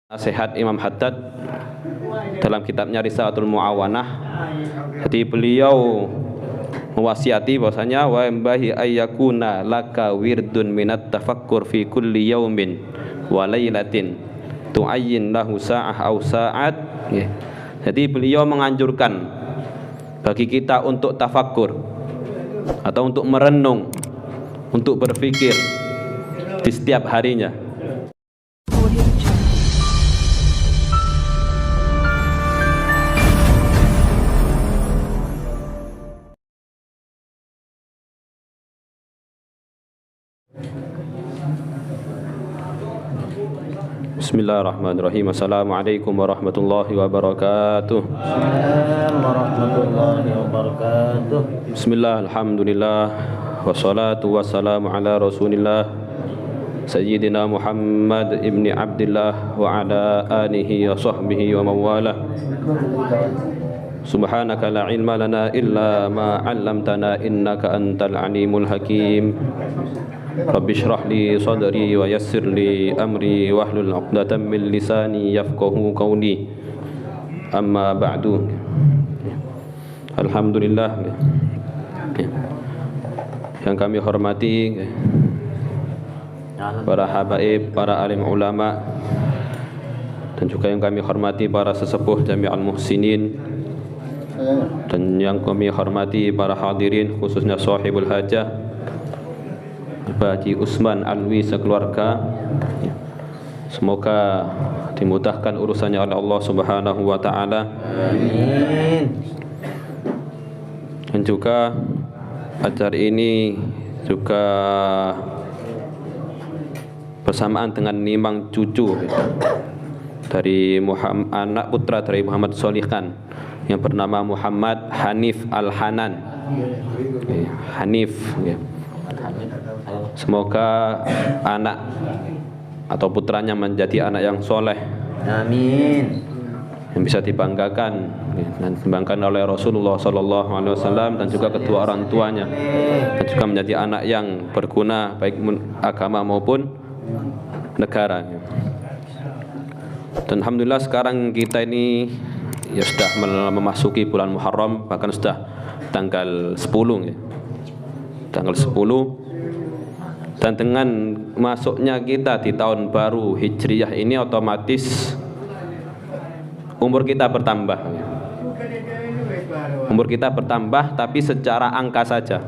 Nasihat Imam Haddad dalam kitabnya Risalatul Mu'awanah. Jadi beliau mewasiati bahwasanya wa yambahi ayyakuna laka wirdun minat tafakkur fi kulli yaumin wa lailatin tu'ayyin lahu sa'ah aw sa'at. Jadi beliau menganjurkan bagi kita untuk tafakkur atau untuk merenung, untuk berpikir di setiap harinya. Bismillahirrahmanirrahim. Assalamualaikum warahmatullahi wabarakatuh. Warahmatullahi wabarakatuh. Bismillah, alhamdulillah, wassalatu wassalamu ala rasulillah Sayyidina Muhammad ibni Abdillah wa ala alihi wa sahbihi wa mawalah. Subhanaka la ilma lana illa ma 'allamtana innaka antal alimul hakim. Rabbi shrah li sadri wa yassir li amri wahlul 'uqdatam min lisani yafqahu qawli. Amma ba'du. Alhamdulillah, yang kami hormati para habaib, para alim ulama, dan juga yang kami hormati para sesepuh Jami'al Muhsinin, dan yang kami hormati para hadirin khususnya sahibul hajah Pak Haji Usman Alwi sekeluarga. Semoga dimudahkan urusannya oleh Allah Subhanahu wa taala. Amin. Dan juga acara ini juga bersamaan dengan nimang cucu dari anak putra dari Muhammad Solihan yang bernama Muhammad Hanif Al-Hanan. Hanif, ya. Semoga anak atau putranya menjadi anak yang soleh. Amin. Yang bisa dibanggakan dan dibanggakan oleh Rasulullah SAW dan juga kedua orang tuanya, dan juga menjadi anak yang berguna baik agama maupun negara. Dan alhamdulillah sekarang kita ini ya sudah memasuki bulan Muharram, bahkan sudah tanggal 10 ya. Tanggal 10. Dan dengan masuknya kita di tahun baru Hijriyah ini, otomatis umur kita bertambah. Umur kita bertambah, tapi secara angka saja.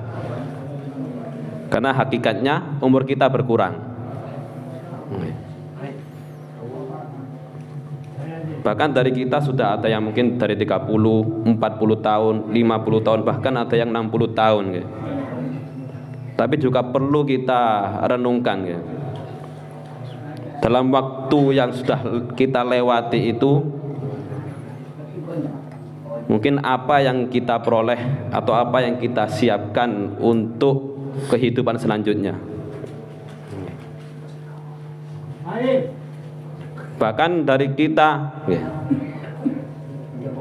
Karena hakikatnya umur kita berkurang. Bahkan dari kita sudah ada yang mungkin dari 30, 40 tahun, 50 tahun, bahkan ada yang 60 tahun. Tapi juga perlu kita renungkan ya. Dalam waktu yang sudah kita lewati itu, mungkin apa yang kita peroleh atau apa yang kita siapkan untuk kehidupan selanjutnya. Bahkan dari kita ya,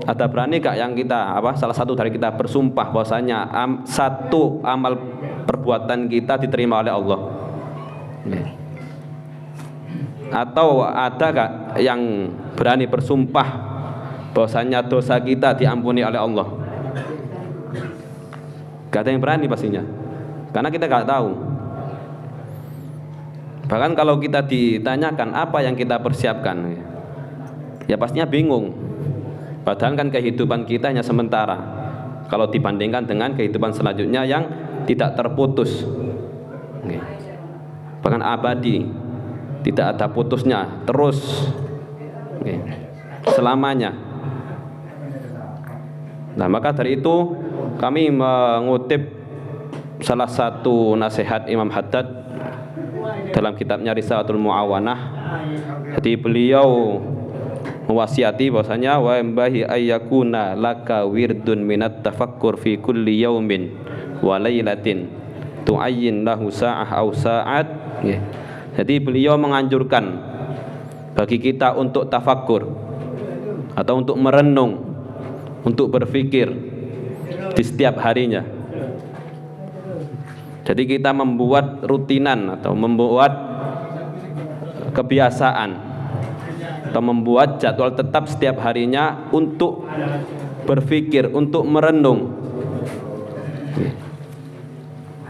ada berani gak yang kita salah satu dari kita bersumpah bahwasanya satu amal perbuatan kita diterima oleh Allah? Atau ada gak yang berani bersumpah bahwasanya dosa kita diampuni oleh Allah? Gak ada yang berani pastinya, karena kita gak tahu. Bahkan kalau kita ditanyakan apa yang kita persiapkan, ya pastinya bingung. Padahal kan kehidupan kita hanya sementara kalau dibandingkan dengan kehidupan selanjutnya yang tidak terputus, bahkan abadi, tidak ada putusnya, terus selamanya. Nah, maka dari itu kami mengutip salah satu nasihat Imam Haddad dalam kitabnya Risalatul Mu'awanah. Jadi beliau mewasiati bahwasanya wa yambahi ayyakuna laka wirdun minat tafakkur fi kulli yaumin wa lailatin tu'ayyin lahu sa'ah aw sa'at. Jadi beliau menganjurkan bagi kita untuk tafakkur atau untuk merenung, untuk berpikir di setiap harinya. Jadi kita membuat rutinan atau membuat kebiasaan atau membuat jadwal tetap setiap harinya untuk berpikir, untuk merenung.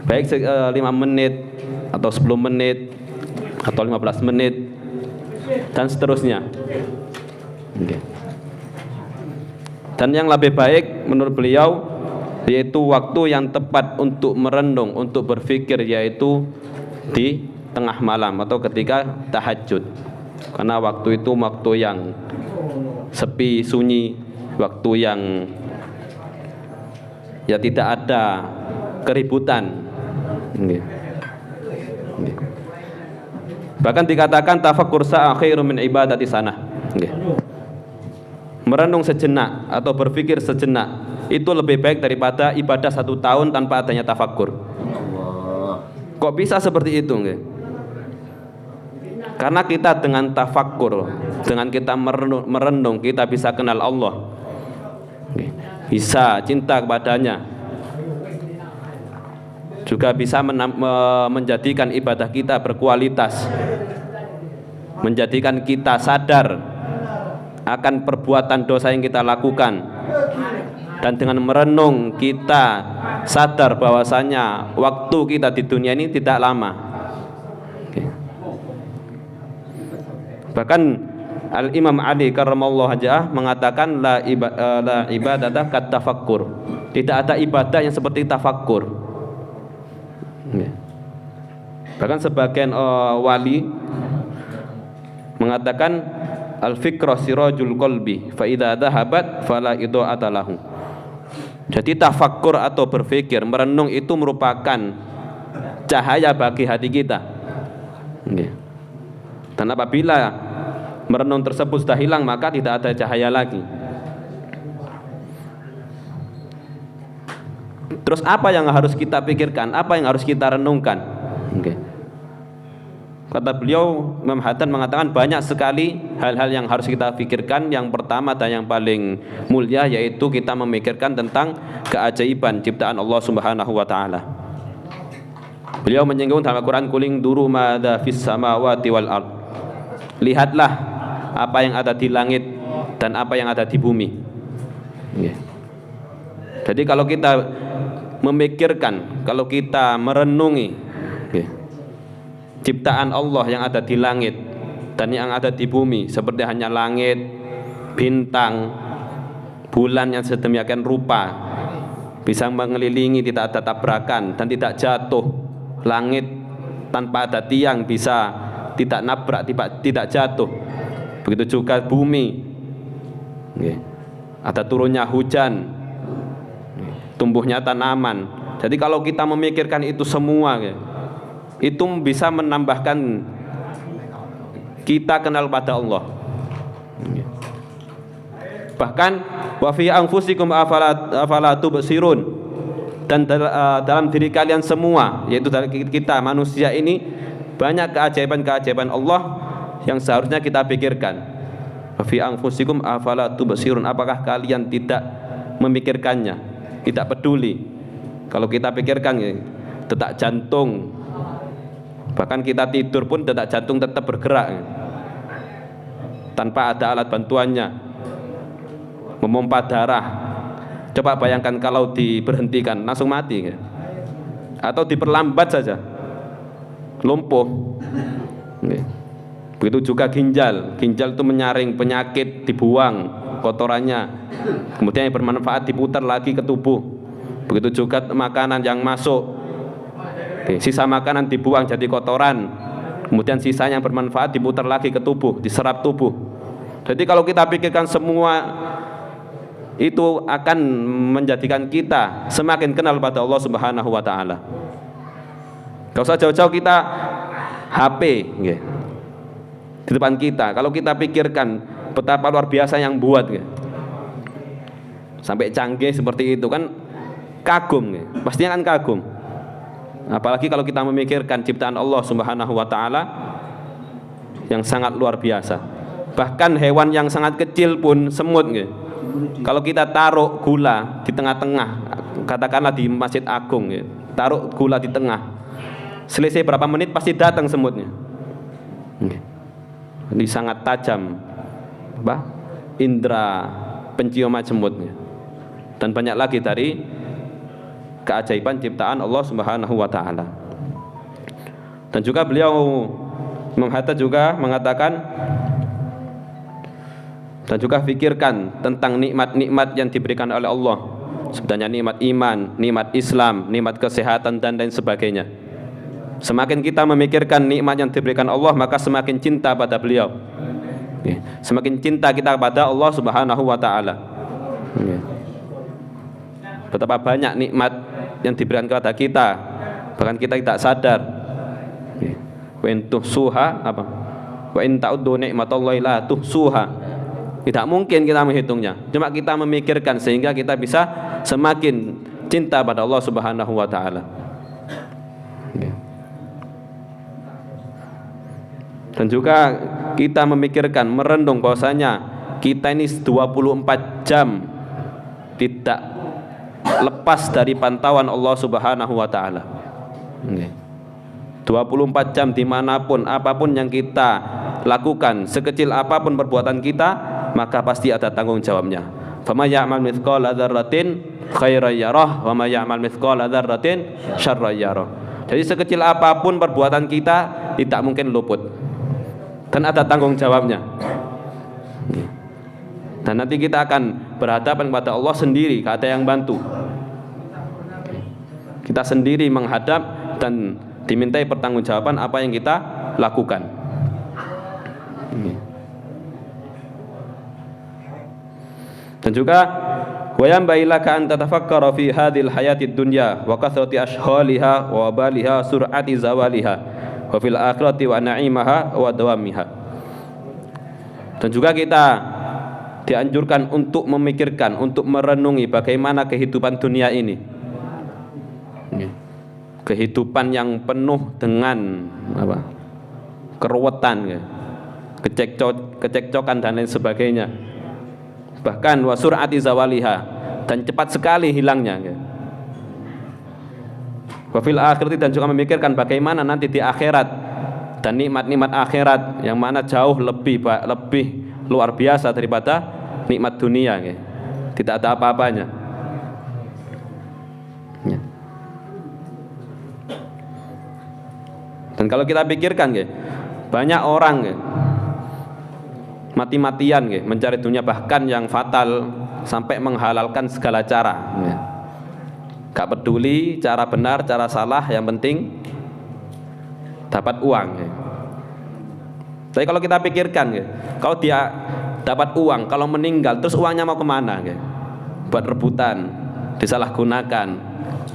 Baik 5 menit atau 10 menit atau 15 menit dan seterusnya. Dan yang lebih baik menurut beliau yaitu waktu yang tepat untuk merenung, untuk berpikir, yaitu di tengah malam atau ketika tahajud. Karena waktu itu waktu yang sepi, sunyi, waktu yang ya tidak ada keributan. Bahkan dikatakan tafakkur sa'a khairum min ibadati sanah. Merenung sejenak atau berpikir sejenak itu lebih baik daripada ibadah 1 tahun tanpa adanya tafakkur. Kok bisa seperti itu? Karena kita dengan tafakkur, dengan kita merenung, kita bisa kenal Allah, bisa cinta kepadanya, juga bisa menjadikan ibadah kita berkualitas, menjadikan kita sadar akan perbuatan dosa yang kita lakukan, dan dengan merenung kita sadar bahwasanya waktu kita di dunia ini tidak lama. Bahkan Al-Imam Ali karramallahu wajhah mengatakan la ibadata kat tafakkur. Tidak ada ibadah yang seperti tafakkur. Bahkan sebagian wali mengatakan al-fikra sirajul qalbi fa idza dhahabat fala idha'ata lahu. Jadi tafakkur atau berpikir, merenung itu merupakan cahaya bagi hati kita. Dan apabila merenung tersebut sudah hilang, maka tidak ada cahaya lagi. Terus apa yang harus kita pikirkan? Apa yang harus kita renungkan? Kata beliau, Imam Haddad mengatakan banyak sekali hal-hal yang harus kita pikirkan. Yang pertama dan yang paling mulia yaitu kita memikirkan tentang keajaiban ciptaan Allah Subhanahu wa taala. Beliau menyinggung dalam Al-Qur'an, kuling duru madza fis samawati wal ard. Lihatlah apa yang ada di langit dan apa yang ada di bumi. Jadi kalau kita memikirkan, kalau kita merenungi ciptaan Allah yang ada di langit dan yang ada di bumi, seperti hanya langit, bintang, bulan yang sedemikian rupa bisa mengelilingi, tidak ada tabrakan dan tidak jatuh, langit tanpa ada tiang bisa tidak nabrak, tidak jatuh. Begitu juga bumi, ada turunnya hujan, tumbuhnya tanaman. Jadi kalau kita memikirkan itu semua, itu bisa menambahkan kita kenal pada Allah. Bahkan wa fi anfusikum afala tubsirun, dan dalam diri kalian semua, yaitu dari kita manusia ini, banyak keajaiban-keajaiban Allah yang seharusnya kita pikirkan. Wa fi anfusikum afala tubsirun, apakah kalian tidak memikirkannya, tidak peduli? Kalau kita pikirkan, detak jantung, bahkan kita tidur pun detak jantung tetap bergerak tanpa ada alat bantuannya, memompa darah. Coba bayangkan kalau diberhentikan langsung mati, atau diperlambat saja lumpuh. Begitu juga ginjal itu menyaring penyakit, dibuang kotorannya, kemudian yang bermanfaat diputar lagi ke tubuh. Begitu juga makanan yang masuk, sisa makanan dibuang jadi kotoran, kemudian sisa yang bermanfaat diputar lagi ke tubuh, diserap tubuh. Jadi kalau kita pikirkan semua itu akan menjadikan kita semakin kenal pada Allah Subhanahu wa taala. Gak usah jauh-jauh kita HP di depan kita, kalau kita pikirkan betapa luar biasa yang buat sampai canggih seperti itu, kan kagum, pastinya kan kagum. Apalagi kalau kita memikirkan ciptaan Allah Subhanahu wa taala yang sangat luar biasa. Bahkan hewan yang sangat kecil pun, semut, kalau kita taruh gula di tengah-tengah, katakanlah di Masjid Agung, taruh gula di tengah, selisih berapa menit pasti datang semutnya. Ini sangat tajam indera penciuman jemut, dan banyak lagi dari keajaiban ciptaan Allah Subhanahu wa taala. Dan juga beliau Imam Haddad juga mengatakan, dan juga fikirkan tentang nikmat-nikmat yang diberikan oleh Allah. Sebenarnya nikmat iman, nikmat Islam, nikmat kesehatan dan lain sebagainya. Semakin kita memikirkan nikmat yang diberikan Allah, maka semakin cinta pada beliau. Semakin cinta kita kepada Allah Subhanahu wa taala. Betapa banyak nikmat yang diberikan kepada kita, bahkan kita tidak sadar. Wa in tuhsuha apa? Wa in ta'uddu nikmatallahi la tuhsuha. Tidak mungkin kita menghitungnya. Cuma kita memikirkan sehingga kita bisa semakin cinta pada Allah Subhanahu wa taala. Dan juga kita memikirkan, merenung bahwasanya kita ini 24 jam tidak lepas dari pantauan Allah Subhanahu wa taala. 24 jam dimanapun, apapun yang kita lakukan, sekecil apapun perbuatan kita, maka pasti ada tanggung jawabnya. Fama ya'mal mithqala dzarratin khairan yarah wa ma ya'mal mithqala dzarratin syarran yarah. Jadi sekecil apapun perbuatan kita tidak mungkin luput, dan ada tanggung jawabnya. Dan nanti kita akan berhadapan kepada Allah sendiri, gak ada yang bantu. Kita sendiri menghadap dan dimintai pertanggungjawaban apa yang kita lakukan. Dan juga wa yanbaghi laka an tatafakkara fi hadhil hayatid dunya wa kathrati ashghaliha wa wabaliha sur'ati zawaliha wa fil akhirati wa na'imaha wa dawamiha. Dan juga kita dianjurkan untuk memikirkan, untuk merenungi bagaimana kehidupan dunia ini, kehidupan yang penuh dengan keruwetan, kecekcokan dan lain sebagainya, bahkan wa sur'ati zawaliha, dan cepat sekali hilangnya. Wa fil akhirati, dan juga memikirkan bagaimana nanti di akhirat dan nikmat-nikmat akhirat yang mana jauh lebih luar biasa daripada nikmat dunia, tidak ada apa-apanya. Dan kalau kita pikirkan, banyak orang mati-matian mencari dunia, bahkan yang fatal sampai menghalalkan segala cara. Gak peduli cara benar, cara salah, yang penting dapat uang. Tapi kalau kita pikirkan, kalau dia dapat uang, kalau meninggal, terus uangnya mau kemana? Buat rebutan, disalahgunakan,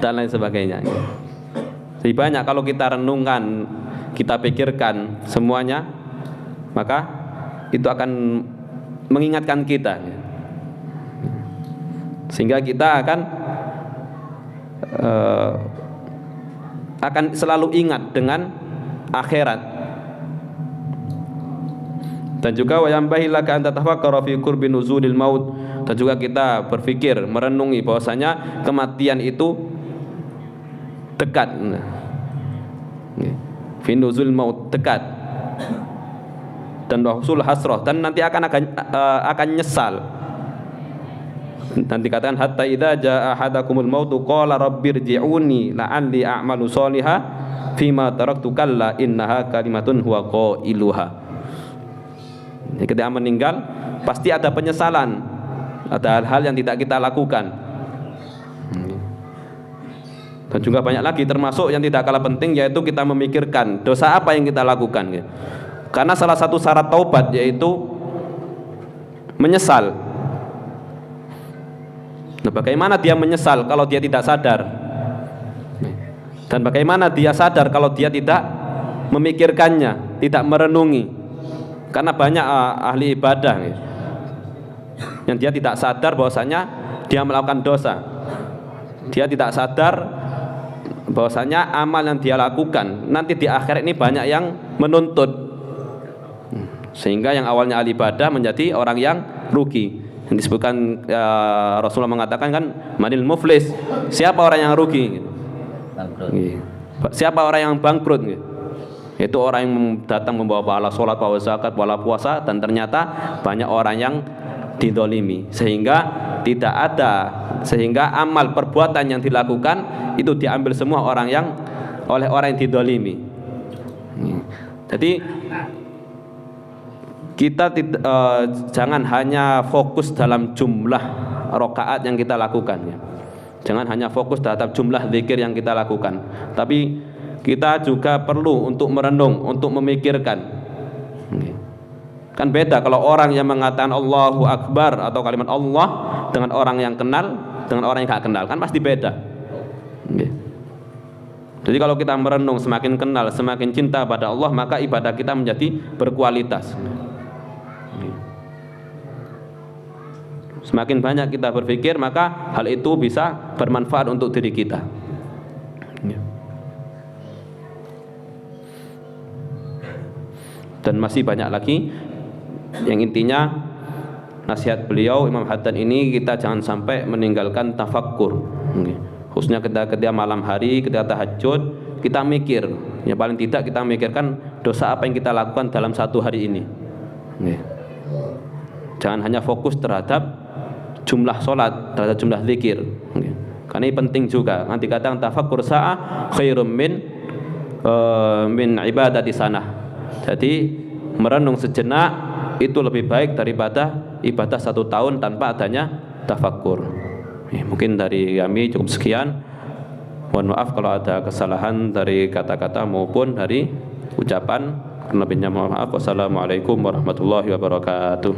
dan lain sebagainya. Jadi banyak kalau kita renungkan, kita pikirkan semuanya, maka itu akan mengingatkan kita, sehingga kita akan selalu ingat dengan akhirat. Dan juga wa yanbaghi laka an tatafakkara fi qurbi nuzulil maut, dan juga kita berpikir, merenungi bahwasanya kematian itu dekat. Fi nuzul maut, dekat. Dan wahsul hasrah, dan nanti akan nyesal. Nanti katakan hatta idza jaa ahadakumul maut qala rabbirji'uni la'alli a'malu sholihan fima taraktu kalla innaha kalimatun huwa qailuha. Ketika meninggal pasti ada penyesalan, ada hal-hal yang tidak kita lakukan. Dan juga banyak lagi, termasuk yang tidak kalah penting, yaitu kita memikirkan dosa apa yang kita lakukan. Karena salah satu syarat taubat yaitu menyesal. Nah, bagaimana dia menyesal kalau dia tidak sadar? Dan bagaimana dia sadar kalau dia tidak memikirkannya, tidak merenungi? Karena banyak ahli ibadah yang dia tidak sadar bahwasanya dia melakukan dosa. Dia tidak sadar bahwasanya amal yang dia lakukan nanti di akhirat ini banyak yang menuntut, sehingga yang awalnya ahli ibadah menjadi orang yang rugi. Yang disebutkan Rasulullah mengatakan kan, manil muflis, siapa orang yang rugi? Bangkrut. Siapa orang yang bangkrut? Yaitu orang yang datang membawa pahala sholat, pahala zakat, pahala puasa, dan ternyata banyak orang yang didolimi, sehingga amal perbuatan yang dilakukan itu diambil semua oleh orang yang didolimi. Jadi kita jangan hanya fokus dalam jumlah rakaat yang kita lakukan, ya. Jangan hanya fokus terhadap jumlah zikir yang kita lakukan, tapi kita juga perlu untuk merenung, untuk memikirkan. Kan beda kalau orang yang mengatakan Allahu Akbar atau kalimat Allah dengan orang yang kenal dengan orang yang gak kenal, kan pasti beda. Jadi kalau kita merenung, semakin kenal, semakin cinta pada Allah, maka ibadah kita menjadi berkualitas. Semakin banyak kita berpikir, maka hal itu bisa bermanfaat untuk diri kita. Dan masih banyak lagi. Yang intinya nasihat beliau Imam Haddad ini, kita jangan sampai meninggalkan tafakkur. Khususnya ketika malam hari, ketika tahajud, kita mikir. Ya paling tidak kita mikirkan dosa apa yang kita lakukan dalam satu hari ini. Jangan hanya fokus terhadap jumlah sholat, terhadap jumlah zikir. Karena ini penting juga. Nanti katakan tafakkur sa'ah khairum min ibadati sanah. Jadi merenung sejenak itu lebih baik daripada ibadah 1 tahun tanpa adanya tafakkur. Mungkin dari kami cukup sekian. Mohon maaf kalau ada kesalahan dari kata-kata maupun dari ucapan. Lebihnya mohon maaf. Wassalamualaikum warahmatullahi wabarakatuh.